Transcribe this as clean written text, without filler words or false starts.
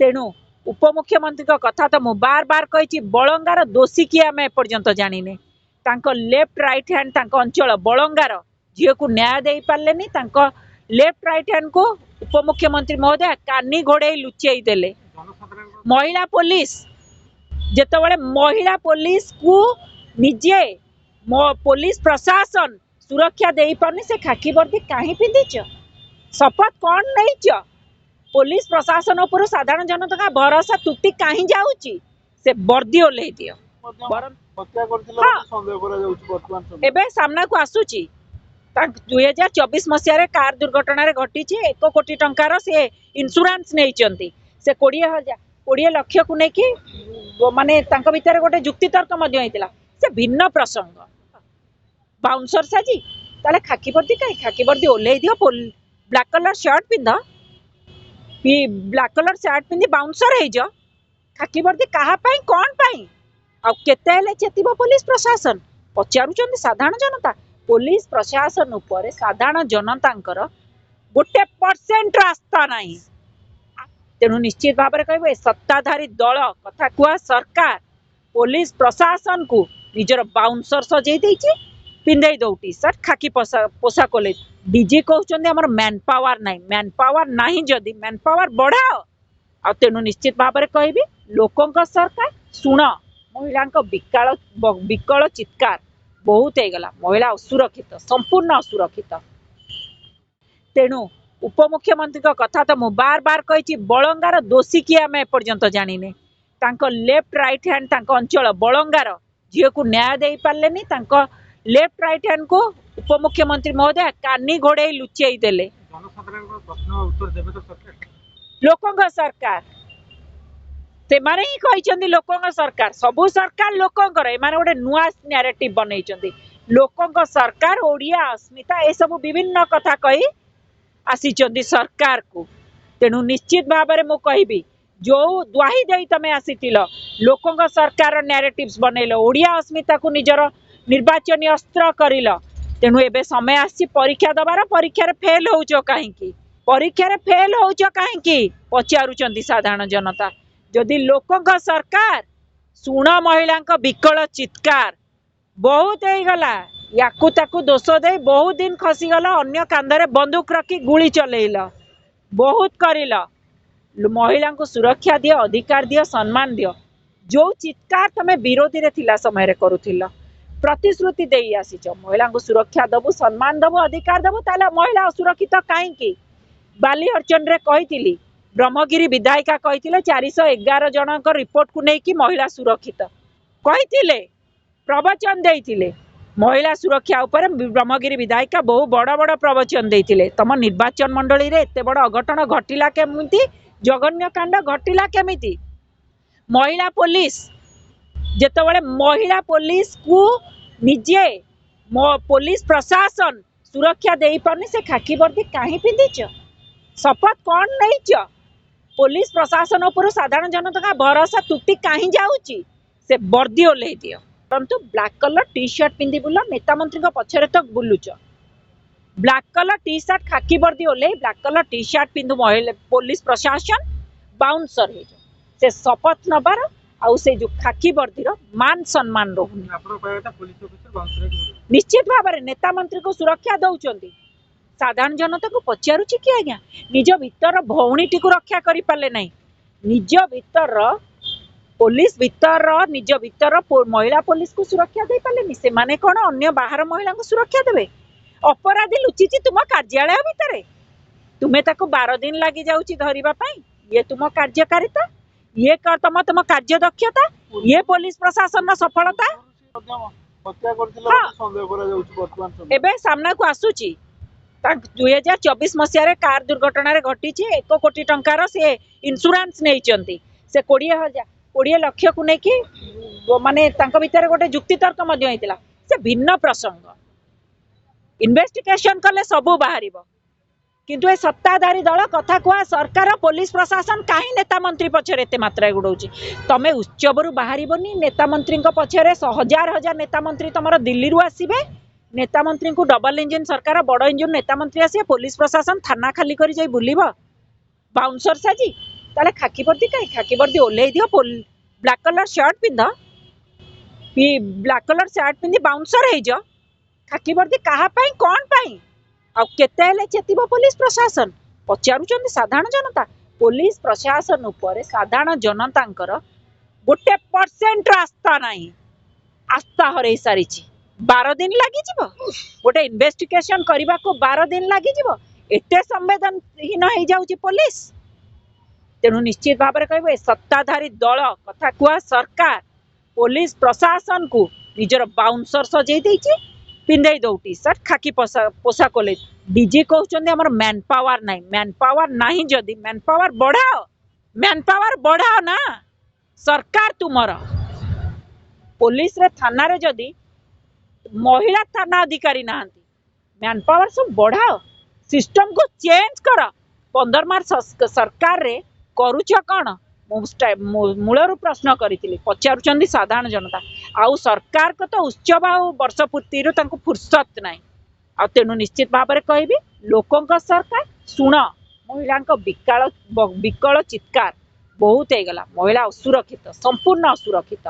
तेणु उपमुख्यमंत्री कथा तो मु बार बार कही बलंगार दोषी किए आम एपर्यंत जानिने लेफ्ट राइट हैंड अंचल बलंगार झील को न्याय दे पारे लेफ्ट राइट हैंड को उपमुख्यमंत्री महोदय कानी घोड़े लुचई देले महिला पुलिस जेतबले महिला पुलिस को निजे पुलिस प्रशासन सुरक्षा दे पारनी से खाकी वर्दी कहीं पिंधिच शपथ कौन नहीं पुलिस प्रशासन उपर साधारण जनता का भरोसा तुटी कहीं जाऊची से वर्दी ओल्लै दियो एबे सामना को आसुची 2024 मसीह कार दुर्घटना घटी 1 कोटी टंकार से इंश्योरेंस नहीं से 20 लाख को लेकिन माने भितर गोटे जुक्तितर्क से भिन्न प्रसंग बाउंसर साजी ताले खाकी वर्दी ओल्लै दियो ब्लैक कलर शर्ट पिंध ब्लैक कलर शर्ट पिंधि बाउंसर हो जाओ खाकी वर्दी कहा कौन पाई आते चेतिब पुलिस प्रशासन पचारुचंदी साधारण जनता पुलिस प्रशासन उपर साधारण जनता गोटे % आस्था नहीं तेणु निश्चित भाव में कह सत्ताधारी दल कथा कुआ सरकार पुलिस प्रशासन को निजर बाउंसर सजई देछि पिंधे दो टी शर्ट खाकी पोशाक ले डीजी कहते आम मैन पावर नहीं जदि मैन पावर बढ़ाओ आ तेणु निश्चित भाव में कहबी लोकों सरकार शुण महिला विकल चित्कार बहुत होगला महिला असुरक्षित संपूर्ण असुरक्षित तेणु उपमुख्यमंत्री कथा तो मु बार बार कही बलंगार दोषी किए आम एपर्यंत जानिने लेफ्ट राइट हैंड अंचल बलंगार झील को न्याय दे पारे लेफ्ट राइट हैंड को उपमुख्यमंत्री महोदय कानी घोड़े लुचई देले लोकों सरकार से माने ही कही लोकों सरकार सबू सरकार लोकंकर एमाने गोटे नुआ नैरेटिव बनई लोकों सरकार ओडिया अस्मिता ए सब विभिन्न कथा कही आसी सरकार को तेणु निश्चित भाव में मु कहबी जो द्वाही दे तमे आसीथिल लोकों सरकार नैरेटिव्स बनैल ओडिया अस्मिता को निजर निर्वाचन अस्त्र करिल तेणु एबे समय आसी परीक्षा दबार परीक्षा फेल होउचो काहेकि परीक्षा फेल होउचो काहेकि पचारुचंदी साधारण जनता जदि लोकों सरकार शुण महिला विकल चित्कार बहुत हो गला याकू ताकू दोष दे बहुत दिन खसीगला अन्य कांधरे बंदूक रखी गुली चलेल बहुत करिल महिला को सुरक्षा दियो अधिकार दियो सम्मान दियो जो चित्कार तमे विरोधी रे थिला समय रे करुथिला प्रतिश्रुति दे आसीच महिला को सुरक्षा दबु सम्मान दबु अधिकार दबु ताले महिला असुरक्षित काईकी बालीहरचंद रे कहिथिली ब्रह्मगिरी विधायिका कहिथिले 411 जनक रिपोर्ट को लेकिन महिला सुरक्षित कहिथिले प्रवचन देइथिले महिला सुरक्षा उपर ब्रह्मगिरी विधायिका बहु बड़ बड़ प्रवचन देइथिले तम निर्वाचन मंडली रे एते बड़ अघटन घटिला केमिति जघन्य कांड घटिला केमिति महिला पुलिस जेतबले महिला पुलिस को निजे पुलिस प्रशासन सुरक्षा दे पारनी से खाकी वर्दी कहीं पिंधिच शपथ कौन नहीं पुलिस प्रशासन उपर साधारण जनता का भरोसा तुटी कहीं जाऊची से वर्दी ओल्लै दियो परंतु ब्लैक कलर टी शर्ट पिंधि बुल नेता मंत्री पछरे तक बुलुच ब्लैक कलर टी शर्ट खाकी वर्दी ओल्लै ब्लैक कलर टी शर्ट पिंधु महिला पुलिस प्रशासन बाउंसर हो से शपथ नबार आउ से जो खाकी वर्दी मान सम्मान रोनी निश्चित भाव में नेता मंत्री को सुरक्षा दौरान साधारण जनता को पचारुची कि आज्ञा निज भीतर भौणीटी को रक्षा करि पाले नहीं निज भीतर पुलिस भीतर निज भीतर महिला पुलिस को सुरक्षा दे पाले से माने कौन अन्य बाहर महिला को सुरक्षा देवे अपराधी लुचिची तुम कार्यालय भितर तुम्हें ताको 12 दिन लगी जाउची धरिबा पई ये तुम कार्यकारिता ये कर तुम कार्य दक्षता ये पुलिस प्रशासन सफलता एबे सामना को आसुची 2024 मसीह कार दुर्घटना घटी 1 कोटी टंकार से इंश्योरेंस नहीं से 20 लाख को लेकिन माने भितर गोटे जुक्तितर्क से भिन्न प्रसंग इन्वेस्टिगेशन कले सबू बाहर किंतु ए सत्ताधारी दल कथा कुआ सरकार पुलिस प्रशासन कहीं नेता मंत्री पछरे एते मात्रा गुड़ाऊँच तमे उत्सव बाहर नेता मंत्री पछरे हजार हजार नेता मंत्री तुम दिल्ली रू आसबे नेता मंत्री को डबल इंजिन सरकार बड़ इंजिन नेता मंत्री आसे पुलिस प्रशासन थाना खाली कर बुल बाउंसर साजी ताले खाकी वर्दी कहीं खाकी वर्दी ओल्हे दियो ब्लैक कलर शर्ट पिंध ब्लैक कलर शर्ट पिंधि बाउंसर हो जाओ खाकी वर्दी कहा पाई कौन पाई आ केते हेले चेतिबो पुलिस प्रशासन पचारुचंदी साधारण जनता पुलिस प्रशासन ऊपर साधारण जनतांकर गोटे परसेंट आस्था नहीं आस्था हरई सारी 12 दिन लगी गोटे इन्वेस्टिगेशन करने को 12 दिन लगी एते संवेदनहीन हो जाउची पुलिस तेणु निश्चित भाव में कह सत्ताधारी दल कथा कुआ सरकार पुलिस प्रशासन को निजर बाउंसर सजई देछि पिंधे दो टी शर्ट खाकी पोशाक डीजी कहते आम मैन पावर नहीं जदि मैन पावर बढ़ाओ ना सरकार तुमर पुलिस रे थाना रे जदि महिला थाना अधिकारी ना मैन पावर सब बढ़ाओ सिस्टम को चेंज कर 15 मार्च सरकार रे करूछ कौन मूलरू प्रश्न करी पचारुचंदी साधारण जनता आउ सरकार को तो उत्सव आ वर्ष पूर्ति फुर्सत ना आ तेणु निश्चित भाव में कहबी लोकों सरकार शुण महिला विकल चित्कार बहुत हो गला महिला असुरक्षित संपूर्ण असुरक्षित।